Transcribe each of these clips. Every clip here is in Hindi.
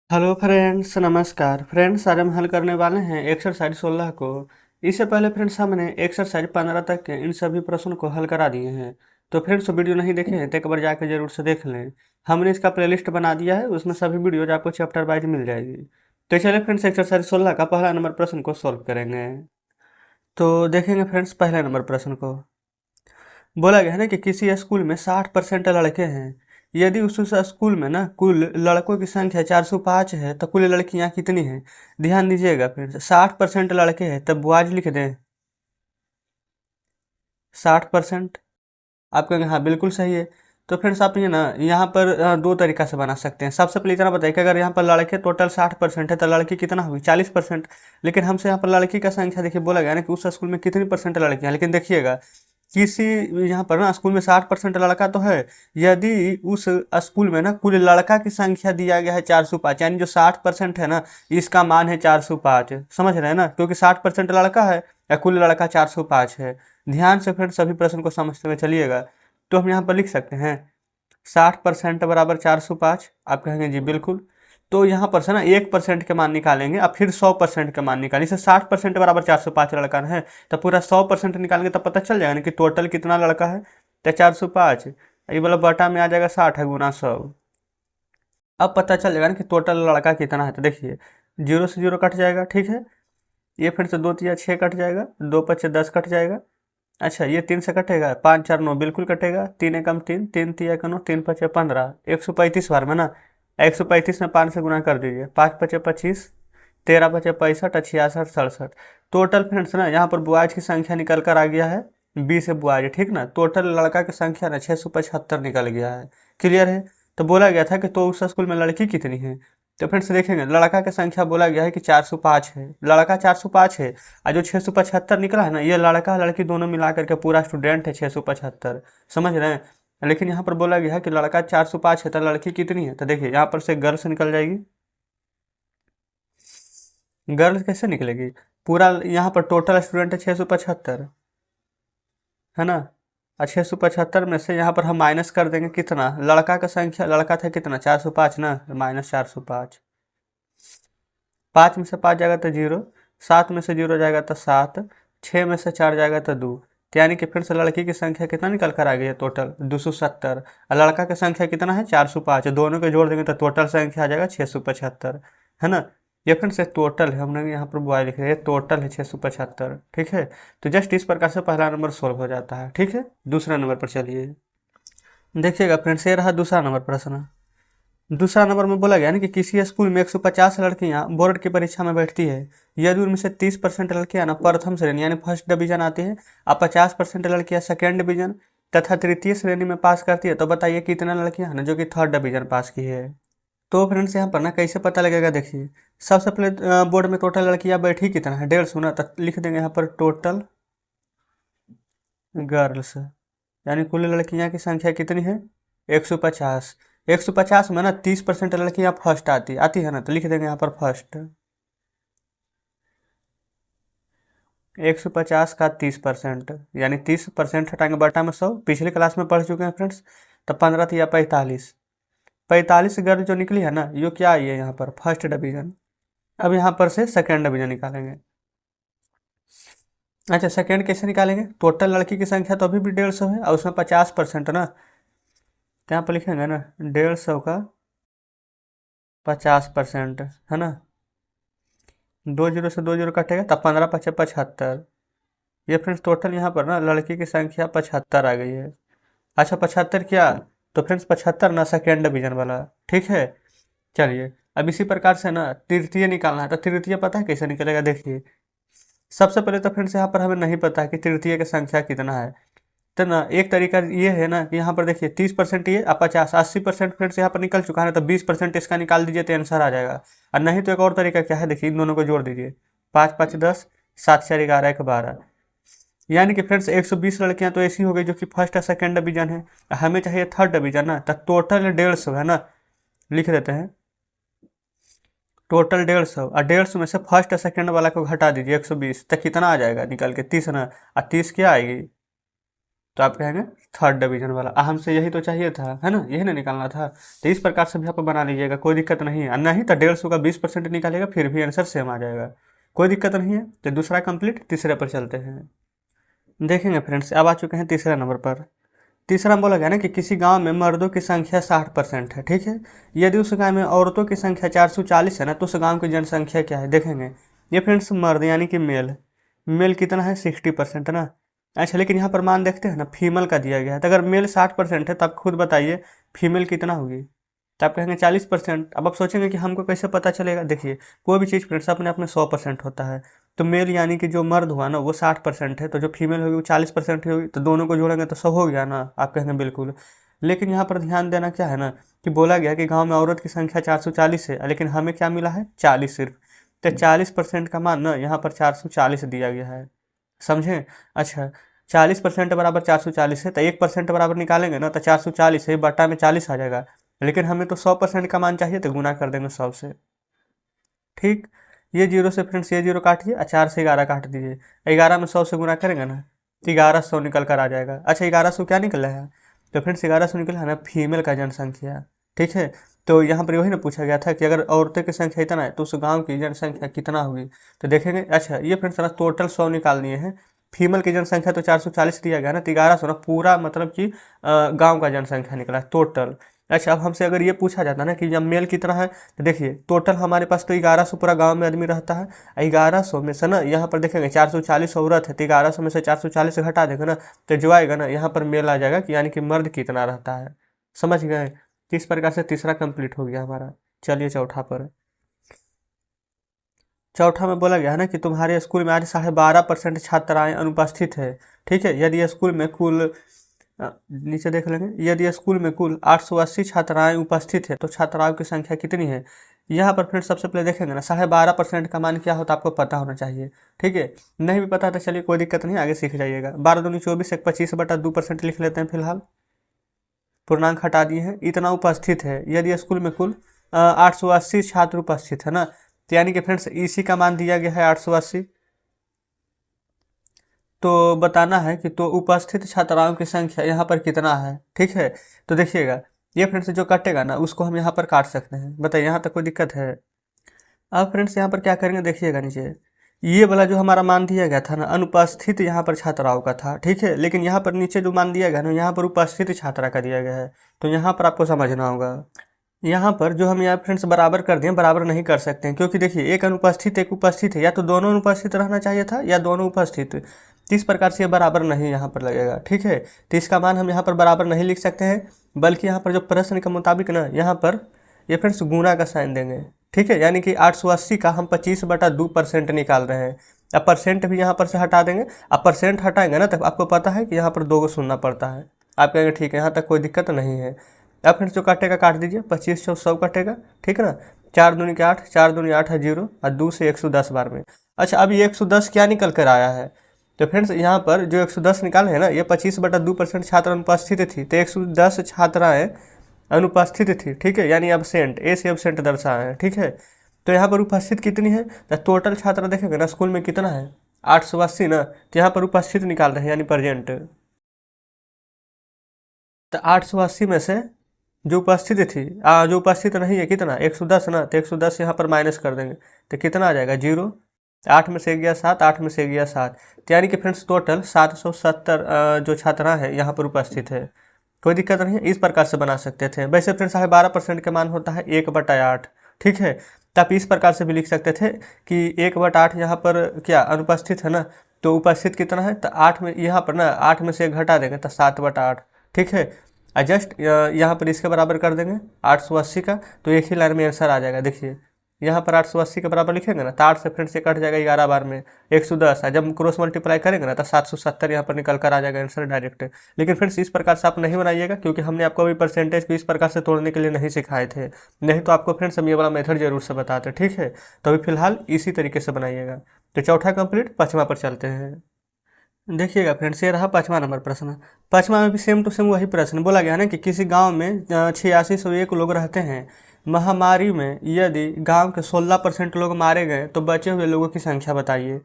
हेलो फ्रेंड्स, नमस्कार फ्रेंड्स। आज हम हल करने वाले हैं एक्सरसाइज 16 को। इससे पहले फ्रेंड्स हमने एक्सरसाइज 15 तक के इन सभी प्रश्नों को हल करा दिए हैं। तो फ्रेंड्स वीडियो नहीं देखे हैं तो एक बार जाकर जरूर से देख लें। हमने इसका प्लेलिस्ट बना दिया है, उसमें सभी वीडियोज आपको चैप्टर वाइज मिल जाएगी। तो चलिए फ्रेंड्स, एक्सरसाइज 16 का पहला नंबर प्रश्न को सॉल्व करेंगे। तो देखेंगे फ्रेंड्स, पहले नंबर प्रश्न को बोला गया है ना कि किसी स्कूल में 60% लड़के हैं। यदि उस स्कूल में ना कुल लड़कों की संख्या 405 है तो कुल लड़कियां कितनी हैं। ध्यान दीजिएगा फ्रेंड्स, 60% लड़के हैं तब बॉयज लिख दें। 60%। आप कहेंगे हाँ बिल्कुल सही है। तो फ्रेंड्स आप ये ना यहाँ पर दो तरीका से बना सकते हैं। सबसे पहले इतना बताइए कि अगर यहाँ पर लड़के टोटल 60% है तो लड़की कितना हुई 40%। लेकिन हमसे यहाँ पर लड़की का संख्या देखिए बोला गया ना कि उस स्कूल में कितनी परसेंट लड़कियां। लेकिन देखिएगा किसी यहाँ पर ना स्कूल में 60% लड़का तो है। यदि उस स्कूल में ना कुल लड़का की संख्या दिया गया है 405, यानी जो 60% है ना इसका मान है 405। समझ रहे हैं ना, क्योंकि 60% लड़का है या कुल लड़का 405 है। ध्यान से फिर सभी प्रश्न को समझते हुए चलिएगा। तो हम यहाँ पर लिख सकते हैं 60% बराबर 405। आप कहेंगे जी बिल्कुल। तो यहाँ पर से ना 1% के मान निकालेंगे और फिर 100% के मान निकालेंगे। जैसे 60% बराबर 405 लड़का है तो पूरा 100% निकालेंगे तब पता चल जाएगा ना कि टोटल कितना लड़का है। तो 405 ये वाला बटा में आ जाएगा 60 है गुना 100। अब पता चल जाएगा ना कि टोटल लड़का कितना है। तो देखिए जीरो से जीरो कट जाएगा, ठीक है। ये फिर से 2 तिया 6 कट जाएगा, 2 पचे 10 कट जाएगा। अच्छा ये 3 से कटेगा, 5 4 9 बिल्कुल कटेगा, 3 एकम 3, 3 तिया का 9, 3 पचे 15, 135 बार में ना 135 में 5 से गुना कर दीजिए, 5 पचे 25, 13 पचे 65 और 66 67। टोटल फ्रेंड्स ना यहाँ पर बॉयज की संख्या निकल कर आ गया है 20 है बॉयज, ठीक ना। टोटल लड़का की संख्या ना 675 निकल गया है। क्लियर है। तो बोला गया था कि तो उस स्कूल में लड़की कितनी है। तो फ्रेंड्स देखेंगे लड़का की संख्या बोला गया है कि 405 है, लड़का 405 है। और जो 675 निकला है ना ये लड़का लड़की दोनों मिला करके पूरा स्टूडेंट है 675। समझ रहे हैं। लेकिन यहाँ पर बोला गया है कि लड़का 405 है तो लड़की कितनी है। तो देखिए यहाँ पर से गर्ल्स निकल जाएगी। गर्ल्स कैसे निकलेगी, पूरा यहाँ पर टोटल स्टूडेंट है 675, है ना। और 675 में से यहाँ पर हम माइनस कर देंगे कितना, लड़का का संख्या लड़का था कितना 405 ना, माइनस 405। 5 में से 5 जाएगा तो 0, 7 में से 0 जाएगा तो 7, 6 में से 4 जाएगा तो 2। तो यानी कि फिर से लड़की की संख्या कितना निकल कर आ गई है टोटल 270। और लड़का की संख्या कितना है 405, दोनों को जोड़ देंगे तो टोटल संख्या आ जाएगा 675, है ना। ये फिर से टोटल है, हमने यहाँ पर बॉय लिखे है, टोटल है 675, ठीक है। तो जस्ट इस प्रकार से पहला नंबर सोल्व हो जाता है, ठीक है। दूसरा नंबर पर चलिए। देखिएगा फ्रेंड्स, ये रहा दूसरा नंबर प्रश्न। दूसरा नंबर में बोला गया ना कि किसी स्कूल में 150 लड़कियां बोर्ड की परीक्षा में बैठती है। यदि उनमें से 30% लड़कियां ना प्रथम श्रेणी यानी फर्स्ट डिवीजन आती है और 50% लड़कियां सेकेंड डिवीजन तथा तृतीय श्रेणी में पास करती है, तो बताइए कितना लड़कियां हैं ना जो कि थर्ड डिवीजन पास की है। तो फ्रेंड्स यहाँ पर ना कैसे पता लगेगा, देखिए सबसे पहले बोर्ड में टोटल लड़कियां बैठी कितना है 150 ना, तो लिख देंगे यहाँ पर टोटल गर्ल्स, यानी कुल लड़कियां की संख्या कितनी है 150। 150 में ना 30% लड़कियां फर्स्ट आती आती है ना, तो लिख देंगे यहाँ पर फर्स्ट। 150 का 30%, यानी 30% हटाएंगे बटा में 100। पिछले क्लास में पढ़ चुके हैं फ्रेंड्स। तो 15 या 45, 45 गर्ल जो निकली है ना ये क्या आई है यहाँ पर फर्स्ट डिवीजन। अब यहाँ पर से सेकेंड डिवीजन निकालेंगे। अच्छा सेकेंड कैसे निकालेंगे, टोटल लड़की की संख्या तो अभी भी 150 है और उसमें 50% ना, तो यहाँ पर लिखेंगे ना 150 का 50%, है ना। 2 जीरो से 2 जीरो कटेगा तब 15 पचे 75। ये फ्रेंड्स टोटल यहाँ पर ना लड़की की संख्या 75 आ गई है। अच्छा 75 क्या, तो फ्रेंड्स 75 ना सेकेंड डिवीजन वाला, ठीक है। चलिए अब इसी प्रकार से ना तृतीय निकालना है। तो तृतीय पता है कैसे निकलेगा, देखिए सबसे पहले तो फ्रेंड्स यहाँ पर हमें नहीं पता है कि तृतीय की संख्या कितना है। तो ना एक तरीका ये है ना कि यहाँ पर देखिए 30% ये और 50 80% फ्रेंड्स यहाँ पर निकल चुका है ना, तो 20% इसका निकाल दीजिए तो आंसर आ जाएगा। और नहीं तो एक और तरीका क्या है, देखिए इन दोनों को जोड़ दीजिए, 5 5 10, 7 4 11 1 12। यानी कि फ्रेंड्स 120 लड़कियां तो ऐसी हो गई जो कि फर्स्ट और सेकेंड डिवीजन है। हमें चाहिए थर्ड डिवीजन ना, तो टोटल 150 है ना, लिख देते हैं टोटल 150। और 150 में से फर्स्ट और सेकेंड वाला को घटा दीजिए 120, तो कितना आ जाएगा निकल के 30 ना। और 30 क्या आएगी, तो आप कहेंगे थर्ड डिवीजन वाला। हमसे यही तो चाहिए था, है ना, यही ना निकालना था। तो इस प्रकार से भी आप बना लीजिएगा, कोई दिक्कत नहीं है। नहीं तो 150 का 20% निकालेगा फिर भी आंसर सेम आ जाएगा, कोई दिक्कत नहीं है। तो दूसरा कंप्लीट, तीसरे पर चलते हैं। देखेंगे फ्रेंड्स, अब आ चुके हैं तीसरे नंबर पर। तीसरा बोला गया ना कि किसी गांव में मर्दों की संख्या 60% है, ठीक है। यदि उस गांव में औरतों की संख्या 440 है ना, तो उस गांव की जनसंख्या क्या है, देखेंगे। ये फ्रेंड्स मर्द यानी कि मेल, मेल कितना है 60% है ना। अच्छा, लेकिन यहाँ पर मान देखते हैं ना, फीमेल का दिया गया है। तो अगर मेल 60% है तो आप खुद बताइए फीमेल कितना होगी। तो आप कहेंगे 40%। अब आप सोचेंगे कि हमको कैसे पता चलेगा। देखिए, कोई भी चीज़ फ्रेंड्स अपने आप में 100% होता है। तो मेल यानी कि जो मर्द हुआ ना वो 60% है, तो जो फीमेल होगी वो 40% ही होगी। तो दोनों को जोड़ेंगे तो 100 हो गया ना, आप कहेंगे बिल्कुल। लेकिन यहाँ पर ध्यान देना क्या है ना, कि बोला गया कि गांव में औरत की संख्या 440 है, लेकिन हमें क्या मिला है 40 सिर्फ। तो 40% का मान ना यहाँ पर 440 दिया गया है, समझें। अच्छा, 40% बराबर 440 है, तो 1% बराबर निकालेंगे ना तो 440 है, बटा में 40 आ जाएगा। लेकिन हमें तो 100% का मान चाहिए, तो गुना कर देंगे 100 से, ठीक। ये जीरो से फ्रेंड्स ये जीरो काटिए और 4 से 11 काट दीजिए। 11 में 100 से गुना करेंगे ना तो 1100 निकल कर आ जाएगा। अच्छा, 1100 क्या निकला है, तो फ्रेंड्स 1100 निकला है ना फीमेल का जनसंख्या, ठीक है। तो यहाँ पर वही ना पूछा गया था कि अगर औरतों की संख्या इतना है तो उस गांव की जनसंख्या कितना होगी। तो देखेंगे, अच्छा ये फ्रेंड्स ना टोटल 100 निकालनी है। फीमेल की जनसंख्या तो 440 दिया गया ना, तो 1100 ना पूरा मतलब कि गांव का जनसंख्या निकला टोटल। अच्छा, अब हमसे अगर ये पूछा जाता ना कि जब मेल कितना है, तो देखिए टोटल हमारे पास तो 1100 पूरा गांव में आदमी रहता है। 1100 में से ना यहाँ पर देखेंगे 440 औरत है, तो 1100 में से 440 से घटा देंगे ना, तो जो आएगा ना यहाँ पर मेल आ जाएगा कि यानी कि मर्द कितना रहता है, समझ गए। तो इस प्रकार से तीसरा कंप्लीट हो गया हमारा। चलिए चौथा पर। चौथा में बोला गया है ना कि तुम्हारे स्कूल में आज 12.5% छात्राएं अनुपस्थित है, ठीक है। यदि स्कूल में कुल नीचे देख लेंगे, यदि स्कूल में कुल 880 छात्राएं उपस्थित है तो छात्राओं की संख्या कितनी है। यहाँ पर फ्रेंड सबसे पहले देखेंगे ना 12.5% का मान क्या होता है आपको पता होना चाहिए, ठीक है। नहीं भी पता तो चलिए कोई दिक्कत नहीं, आगे सीख जाइएगा। 12 दूनी 24, 25/2% लिख लेते हैं फिलहाल, पूर्णांक हटा दिए हैं। इतना उपस्थित है, यदि स्कूल में कुल 880 छात्र उपस्थित है ना, तो यानी कि फ्रेंड्स इसी का मान दिया गया है 880। तो बताना है कि तो उपस्थित छात्राओं की संख्या यहाँ पर कितना है, ठीक है। तो देखिएगा, ये फ्रेंड्स जो कटेगा ना उसको हम यहाँ पर काट सकते हैं। बताइए यहाँ तक कोई दिक्कत है। अब फ्रेंड्स यहाँ पर क्या करेंगे, देखिएगा नीचे ये वाला जो हमारा मान दिया गया था ना अनुपस्थित यहाँ पर छात्राओं का था, ठीक है। लेकिन यहाँ पर नीचे जो मान दिया गया ना यहाँ पर उपस्थित छात्रा का दिया गया है। तो यहाँ पर आपको समझना होगा, यहाँ पर जो हम यहाँ फ्रेंड्स बराबर कर दें, बराबर नहीं कर सकते हैं, क्योंकि देखिए एक अनुपस्थित एक उपस्थित है, या तो दोनों अनुपस्थित रहना चाहिए था या दोनों उपस्थित। तो इस प्रकार से ये बराबर नहीं यहाँ पर लगेगा, ठीक है। तो इसका मान हम यहाँ पर बराबर नहीं लिख सकते हैं, बल्कि यहाँ पर जो प्रश्न के मुताबिक ना यहाँ पर ये फ्रेंड्स गुणा का साइन देंगे, ठीक है। यानी कि 880 का हम 25/2% निकाल रहे हैं। अब परसेंट भी यहाँ पर से हटा देंगे। अब परसेंट हटाएंगे ना तब आपको पता है कि यहाँ पर 2 को सुनना पड़ता है। आप कहेंगे ठीक है, यहाँ तक कोई दिक्कत नहीं है। अब फिर जो काटेगा काट दीजिए, 25 चौ 100 कटेगा, ठीक है ना। 4 दूनी के 8, 4 दूनी 8 है 0 और 2 से 110 बार में। अच्छा, अब ये 110 क्या निकल कर आया है, तो फ्रेंड्स यहाँ पर जो 110 निकाले हैं ना, ये 25/2% छात्र अनुपस्थित थी, तो 110 छात्राएँ अनुपस्थित थी, ठीक है। यानी एबसेंट, ए से एबसेंट दर्शाए हैं, ठीक है। तो यहाँ पर उपस्थित कितनी है, तो टोटल छात्र देखेंगे ना स्कूल में कितना है 880 ना, तो यहाँ पर उपस्थित निकाल रहे हैं यानी प्रेजेंट। तो 880 में से जो उपस्थित थी जो उपस्थित नहीं है कितना 110 ना, तो 110 यहाँ पर माइनस कर देंगे तो कितना आ जाएगा 0। 8 में से गया 7, 8 में से गया 7, तो यानी कि फ्रेंड्स टोटल 770 जो छात्रा है यहाँ पर उपस्थित है। कोई दिक्कत नहीं है, इस प्रकार से बना सकते थे। वैसे फ्रेंड्स 12.5% का मान होता है 1/8, ठीक है। तो आप इस प्रकार से भी लिख सकते थे कि 1/8 यहाँ पर क्या अनुपस्थित है ना, तो उपस्थित कितना है, तो 8 में यहाँ पर ना 8 में से 1 घटा देंगे तो 7/8, ठीक है। जस्ट यहाँ पर इसके बराबर कर देंगे 880 का, तो एक ही लाइन में आंसर आ जाएगा। देखिए यहाँ पर 880 के बराबर लिखेंगे ना, तो 8 से फ्रेंड से कट जाएगा 11 बार में 110, जब क्रॉस मल्टीप्लाई करेंगे ना तो 770 यहाँ पर निकल कर आ जाएगा आंसर डायरेक्ट। लेकिन फ्रेंड्स इस प्रकार से आप नहीं बनाइएगा, क्योंकि हमने आपको अभी परसेंटेज को इस प्रकार से तोड़ने के लिए नहीं सिखाए थे, नहीं तो आपको फ्रेंड्स हम ये वाला मेथड जरूर से बताते, ठीक है। तो अभी फिलहाल इसी तरीके से बनाइएगा। तो चौथा कंप्लीट, पाँचवा पर चलते हैं। देखिएगा फ्रेंड्स, ये रहा 5वां नंबर प्रश्न। 5वां में भी सेम टू सेम वही प्रश्न बोला गया ना कि किसी गांव में 8601 लोग रहते हैं। महामारी में यदि गांव के 16% लोग मारे गए तो बचे हुए लोगों की संख्या बताइए।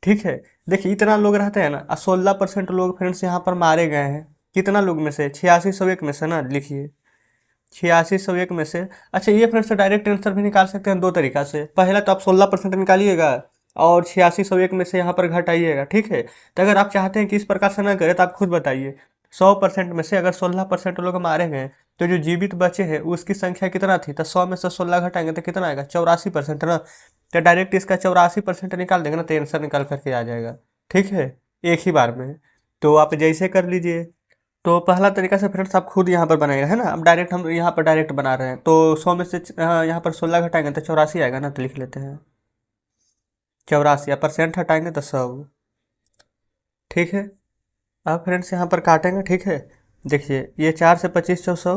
ठीक है। देखिए इतना लोग रहते हैं ना, 16% लोग फ्रेंड्स यहाँ पर मारे गए हैं। कितना लोग में से? 8601 में से ना, लिखिए 8601 में से। अच्छा ये फ्रेंड्स डायरेक्ट आंसर भी निकाल सकते हैं दो तरीका से। पहला तो आप 16% निकालिएगा और 8601 में से यहाँ पर घटाइएगा, ठीक है। तो अगर आप चाहते हैं कि इस प्रकार से ना करें तो आप खुद बताइए, 100% में से अगर 16% लोग मारे गए तो जो जीवित बचे हैं उसकी संख्या कितना थी? तो 100 में से 16 घटाएंगे तो कितना आएगा? 84% ना। तो डायरेक्ट इसका 84% निकाल देंगे ना तो आंसर निकाल करके आ जाएगा, ठीक है, एक ही बार में। तो आप जैसे कर लीजिए। तो पहला तरीका से फ्रेंड्स आप खुद यहाँ पर बनाएगा है ना, अब डायरेक्ट हम यहाँ पर डायरेक्ट बना रहे हैं तो 100 में से यहाँ पर 16 घटाएंगे तो 84 आएगा ना, तो लिख लेते हैं 84, या परसेंट हटाएंगे तो 100, ठीक है। अब फ्रेंड्स यहाँ पर काटेंगे, ठीक है। देखिए ये 4 से 25 चौ 100,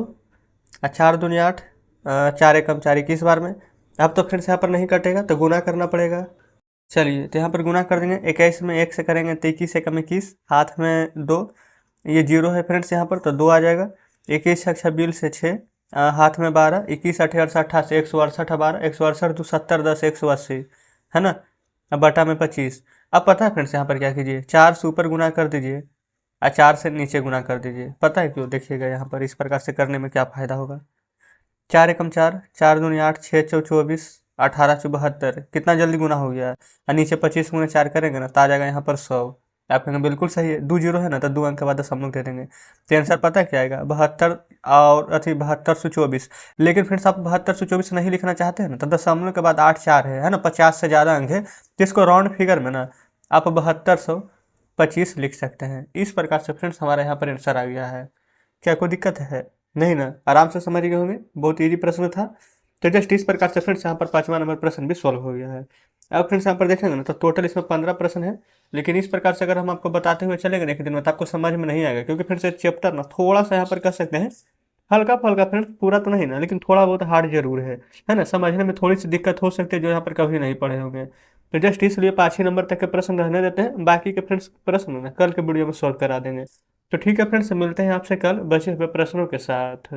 और 4 दूनी 8, 4 एकम 4, 21 बार में। अब तो फ्रेंड्स यहाँ पर नहीं कटेगा तो गुना करना पड़ेगा। चलिए तो यहाँ पर गुना कर देंगे, 21 में 1 से करेंगे तो 21 एकम 21, हाथ में 2, ये 0 है फ्रेंड्स यहाँ पर तो 2 आ जाएगा। 21 छक्का 20 से 6, हाथ में 12, 21 अठे 88 से 168 12, 168 दो 70 10 180, है ना। अब बटा में 25। अब पता है फ्रेंड्स यहाँ पर क्या कीजिए, 4 से ऊपर गुना कर दीजिए और 4 से नीचे गुना कर दीजिए। पता है क्यों? देखिएगा यहाँ पर इस प्रकार से करने में क्या फ़ायदा होगा। 4 एकम 4, 4 दूनी 8, 6 चौ 24, 18 चौ 72, कितना जल्दी गुना हो गया है। और नीचे 25 गुना 4 करेंगे ना तो आ जाएगा यहाँ पर 100। आप कहेंगे बिल्कुल सही है, 2 जीरो है ना तो 2 अंक के बाद 10 हम लोग दे देंगे। तो आंसर पता है क्या आएगा? 72 और 7224। लेकिन फ्रेंड्स आप 7224 नहीं लिखना चाहते हैं ना तो दशमलव के बाद 8 4 है ना, 50 से ज़्यादा अंक है तो इसको राउंड फिगर में ना आप 7225 लिख सकते हैं। इस प्रकार से फ्रेंड्स हमारा यहाँ पर आंसर आ गया है। क्या कोई दिक्कत है? नहीं ना, आराम से समझ गए होंगे, बहुत इजी प्रश्न था। तो जस्ट इस प्रकार से फ्रेंड्स यहाँ पर 5वां नंबर प्रश्न भी सॉल्व हो गया है। अब फ्रेंड्स यहाँ पर देखेंगे ना तो टोटल इसमें 15 प्रश्न है। लेकिन इस प्रकार से अगर हम आपको बताते हुए चलेंगे ना एक दिन में तो आपको समझ में नहीं आएगा, क्योंकि फ्रेंड्स ये चैप्टर ना थोड़ा सा यहाँ पर कर सकते हैं हल्का फुल्का फ्रेंड्स, पूरा तो नहीं ना लेकिन थोड़ा बहुत हार्ड जरूर है ना, समझने में थोड़ी सी दिक्कत हो सकती है जो यहाँ पर कभी नहीं पढ़े होंगे। तो जस्ट इसलिए 5 ही नंबर तक के प्रश्न रहने देते हैं, बाकी के फ्रेंड्स प्रश्न ना कल के वीडियो में सॉल्व करा देंगे। तो ठीक है फ्रेंड्स, मिलते हैं आपसे कल बचे हुए प्रश्नों के साथ।